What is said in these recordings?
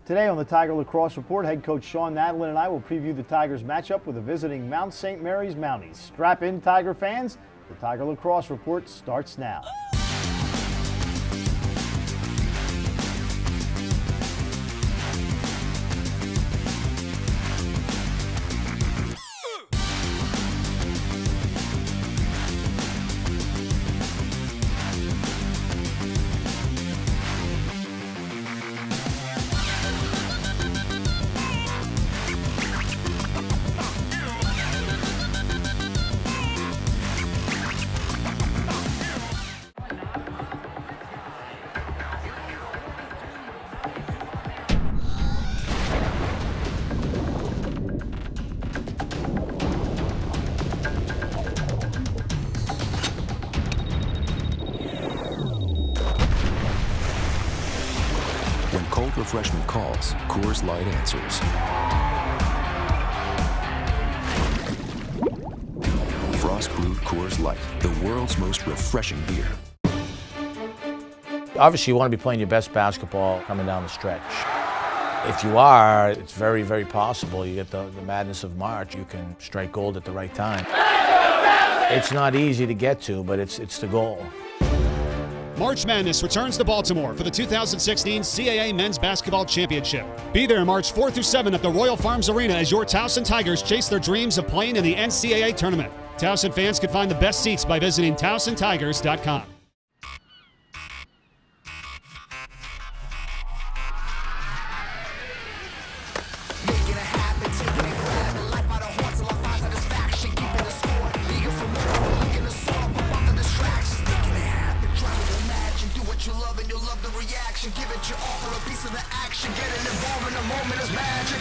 Today on the Tiger Lacrosse Report, head coach Shawn Nadelen and I will preview the Tigers matchup with the visiting Mount St. Mary's Mounties. Strap in, Tiger fans. The Tiger Lacrosse Report starts now. When cold refreshment calls, Coors Light answers. Frost brewed Coors Light, the world's most refreshing beer. Obviously, you want to be playing your best basketball coming down the stretch. If you are, it's very, very possible. You get the madness of March, you can strike gold at the right time. It's not easy to get to, but it's the goal. March Madness returns to Baltimore for the 2016 CAA Men's Basketball Championship. Be there March 4th through 7th at the Royal Farms Arena as your Towson Tigers chase their dreams of playing in the NCAA tournament. Towson fans can find the best seats by visiting TowsonTigers.com. Give it your all for a piece of the action. Getting involved in the moment is magic.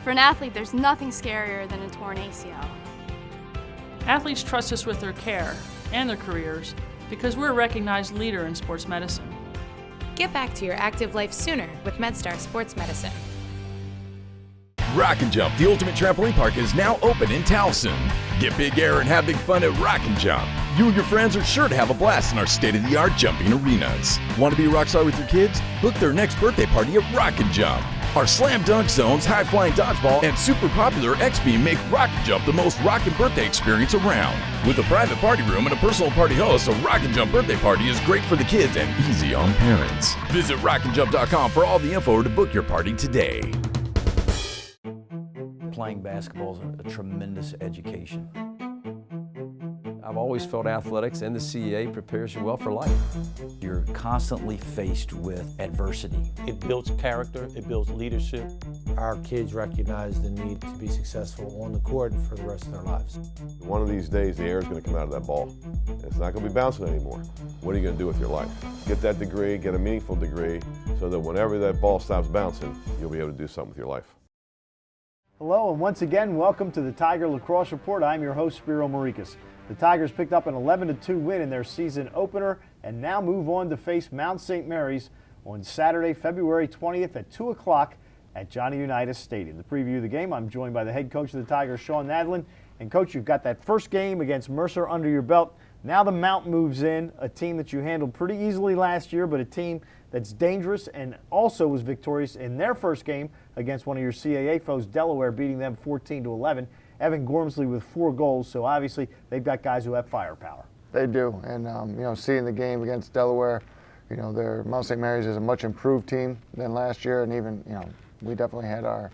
For an athlete, there's nothing scarier than a torn ACL. Athletes trust us with their care and their careers because we're a recognized leader in sports medicine. Get back to your active life sooner with MedStar Sports Medicine. Rock and Jump, the ultimate trampoline park, is now open in Towson. Get big air and have big fun at Rock and Jump. You and your friends are sure to have a blast in our state-of-the-art jumping arenas. Want to be a rock star with your kids? Book their next birthday party at Rock and Jump. Our slam dunk zones, high-flying dodgeball, and super popular X-Beam make Rock and Jump the most rockin' birthday experience around. With a private party room and a personal party host, a Rock and Jump birthday party is great for the kids and easy on parents. Visit rockandjump.com for all the info or to book your party today. Playing basketball is a tremendous education. I've always felt athletics and the CAA prepares you well for life. You're constantly faced with adversity. It builds character, it builds leadership. Our kids recognize the need to be successful on the court for the rest of their lives. One of these days, the air is going to come out of that ball. It's not going to be bouncing anymore. What are you going to do with your life? Get that degree, get a meaningful degree, so that whenever that ball stops bouncing, you'll be able to do something with your life. Hello, and once again, welcome to the Tiger Lacrosse Report. I'm your host, Spiro Morekas. The Tigers picked up an 11-2 win in their season opener and now move on to face Mount St. Mary's on Saturday, February 20th at 2 o'clock at Johnny Unitas Stadium. To preview the game, I'm joined by the head coach of the Tigers, Shawn Nadelen. And Coach, you've got that first game against Mercer under your belt. Now the Mount moves in, a team that you handled pretty easily last year, but a team that's dangerous and also was victorious in their first game against one of your CAA foes, Delaware, beating them 14-11. Evan Gormsley with 4 goals, so obviously they've got guys who have firepower. They do, and seeing the game against Delaware, their Mount St. Mary's is a much improved team than last year, and even we definitely had our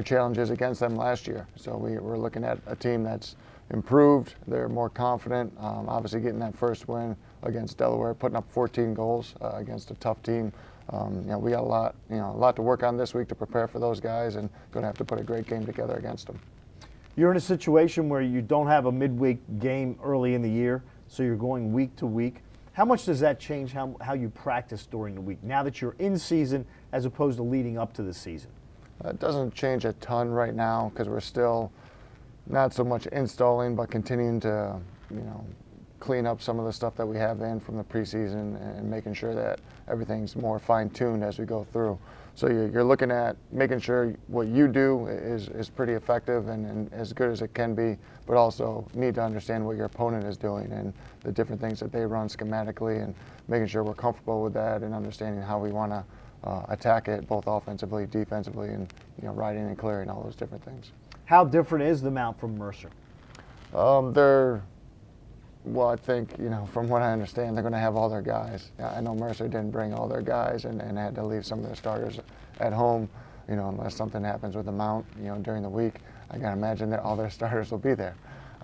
challenges against them last year. So we're looking at a team that's improved. They're more confident. Obviously, getting that first win against Delaware, putting up 14 goals against a tough team. We got a lot to work on this week to prepare for those guys, and going to have to put a great game together against them. You're in a situation where you don't have a midweek game early in the year, so you're going week to week. How much does that change how you practice during the week now that you're in season as opposed to leading up to the season? It doesn't change a ton right now because we're still not so much installing, but continuing to clean up some of the stuff that we have in from the preseason and making sure that everything's more fine-tuned as we go through. So you're looking at making sure what you do is pretty effective and as good as it can be, but also need to understand what your opponent is doing and the different things that they run schematically, and making sure we're comfortable with that and understanding how we want to attack it both offensively, defensively, and riding and clearing, all those different things. How different is the mount from Mercer? Well, I think, from what I understand, they're going to have all their guys. I know Mercer didn't bring all their guys and had to leave some of their starters at home, unless something happens with the mount, during the week. I got to imagine that all their starters will be there.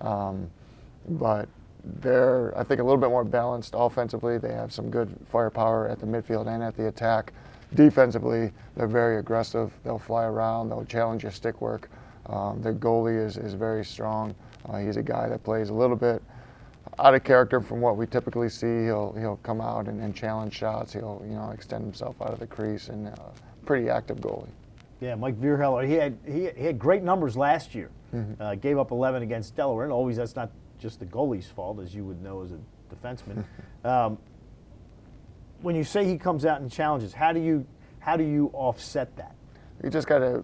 But they're, I think, a little bit more balanced offensively. They have some good firepower at the midfield and at the attack. Defensively, they're very aggressive. They'll fly around. They'll challenge your stick work. Their goalie is very strong. He's a guy that plays a little bit out of character from what we typically see. He'll come out and challenge shots. He'll extend himself out of the crease, and pretty active goalie. Yeah, Mike Vierheller, he had great numbers last year. Mm-hmm. Gave up 11 against Delaware, and always that's not just the goalie's fault, as you would know as a defenseman. When you say he comes out and challenges, how do you offset that? You just got to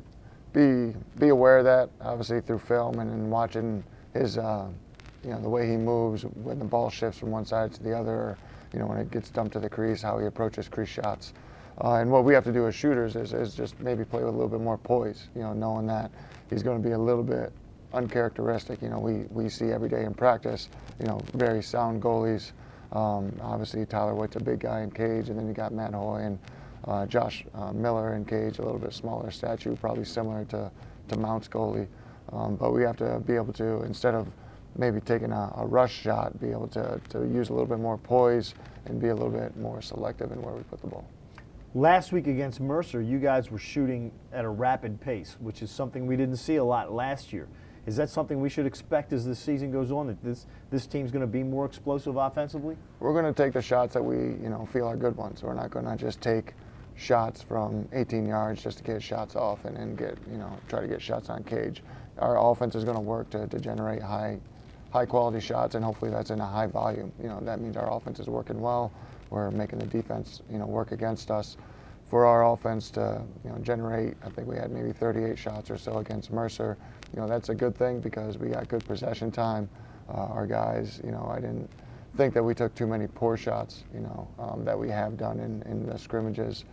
be aware of that, obviously through film and watching his the way he moves when the ball shifts from one side to the other, or, when it gets dumped to the crease, how he approaches crease shots. And what we have to do as shooters is just maybe play with a little bit more poise, knowing that he's going to be a little bit uncharacteristic. We see every day in practice, very sound goalies. Obviously, Tyler White's a big guy in cage, and then you got Matt Hoy and Josh Miller in cage, a little bit smaller statue, probably similar to Mount's goalie. But we have to be able to, instead of maybe taking a rush shot, be able to use a little bit more poise and be a little bit more selective in where we put the ball. Last week against Mercer, you guys were shooting at a rapid pace, which is something we didn't see a lot last year. Is that something we should expect as the season goes on, that this team's going to be more explosive offensively? We're going to take the shots that we feel are good ones. We're not going to just take shots from 18 yards just to get shots off and get try to get shots on cage. Our offense is going to work to generate high quality shots, and hopefully that's in a high volume. That means our offense is working well. We're making the defense work against us. For our offense to generate, I think we had maybe 38 shots or so against Mercer. That's a good thing because we got good possession time. Our guys, I didn't think that we took too many poor shots, that we have done in the scrimmages.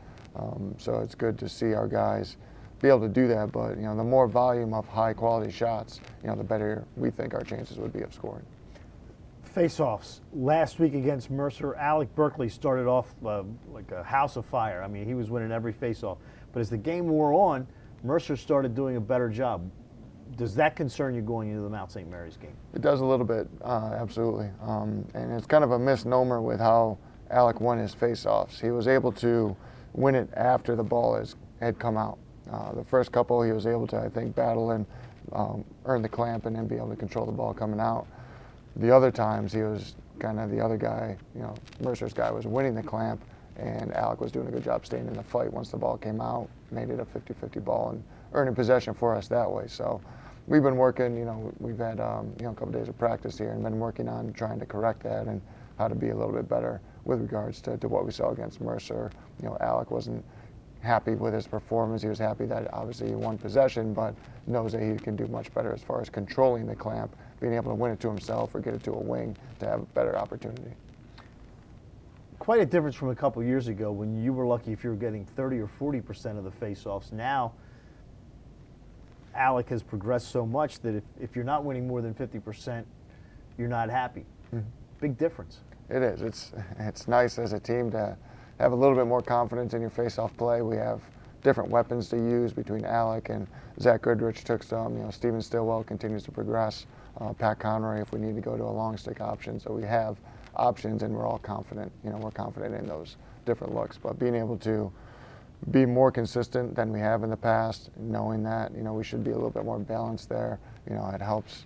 So it's good to see our guys be able to do that. But the more volume of high quality shots, the better we think our chances would be of scoring. Face-offs. Last week against Mercer, Alec Berkeley started off like a house of fire. I mean, he was winning every face-off. But as the game wore on, Mercer started doing a better job. Does that concern you going into the Mount St. Mary's game? It does a little bit, absolutely. And it's kind of a misnomer with how Alec won his face-offs. He was able to win it after the ball had come out. The first couple, he was able to, I think, battle and earn the clamp and then be able to control the ball coming out. The other times, he was kind of the other guy, Mercer's guy was winning the clamp, and Alec was doing a good job staying in the fight once the ball came out, made it a 50-50 ball, and earning possession for us that way. So we've been working, we've had a couple days of practice here and been working on trying to correct that and how to be a little bit better with regards to what we saw against Mercer. Alec wasn't happy with his performance. He was happy that obviously he won possession, but knows that he can do much better as far as controlling the clamp, being able to win it to himself or get it to a wing to have a better opportunity. Quite a difference from a couple years ago when you were lucky if you were getting 30 or 40% of the face-offs. Now, Alec has progressed so much that if you're not winning more than 50%, you're not happy. Mm-hmm. Big difference. It is. It's nice as a team to have a little bit more confidence in your face-off play. We have different weapons to use between Alec and Zach Goodrich took some. Steven Stillwell continues to progress. Pat Conroy if we need to go to a long stick option. So we have options and we're all confident. We're confident in those different looks. But being able to be more consistent than we have in the past, knowing that we should be a little bit more balanced there. It helps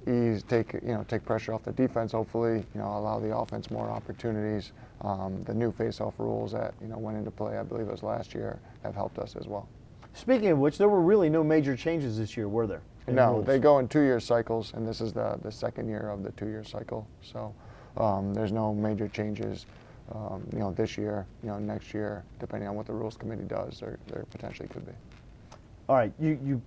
take pressure off the defense. Hopefully, allow the offense more opportunities. The new face-off rules that went into play, I believe it was last year, have helped us as well. Speaking of which, there were really no major changes this year, were there? No, they go in 2-year cycles, and this is the second year of the 2-year cycle. So there's no major changes. This year, next year, depending on what the rules committee does, there potentially could be. All right, you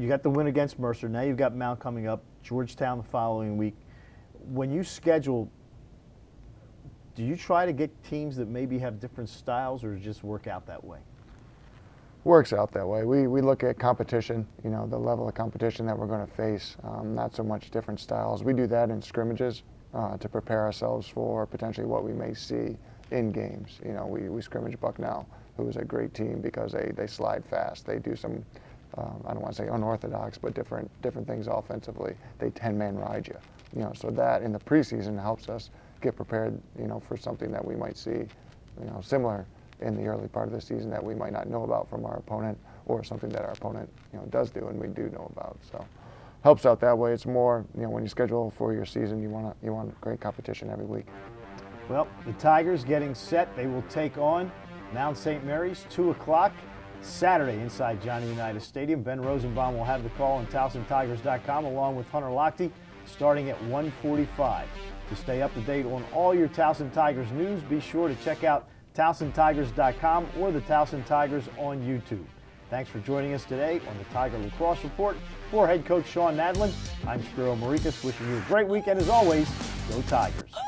got the win against Mercer. Now you've got Mount coming up, Georgetown the following week. When you schedule, do you try to get teams that maybe have different styles, or just work out that way? Works out that way. We look at competition, the level of competition that we're going to face, not so much different styles. We do that in scrimmages to prepare ourselves for potentially what we may see in games. We scrimmage Bucknell, who is a great team because they slide fast. They do some, I don't want to say unorthodox, but different things offensively. They 10-man ride you. So that in the preseason helps us get prepared, for something that we might see, similar in the early part of the season that we might not know about from our opponent, or something that our opponent, does do and we do know about. So helps out that way. It's more, when you schedule for your season, you want great competition every week. Well, the Tigers getting set. They will take on Mount St. Mary's, 2 o'clock Saturday inside Johnny Unitas Stadium. Ben Rosenbaum will have the call on TowsonTigers.com along with Hunter Lochte starting at 1:45. To stay up to date on all your Towson Tigers news, be sure to check out TowsonTigers.com or the Towson Tigers on YouTube. Thanks for joining us today on the Tiger Lacrosse Report. For head coach Shawn Nadelen, I'm Spiro Morekas, wishing you a great weekend as always. Go Tigers.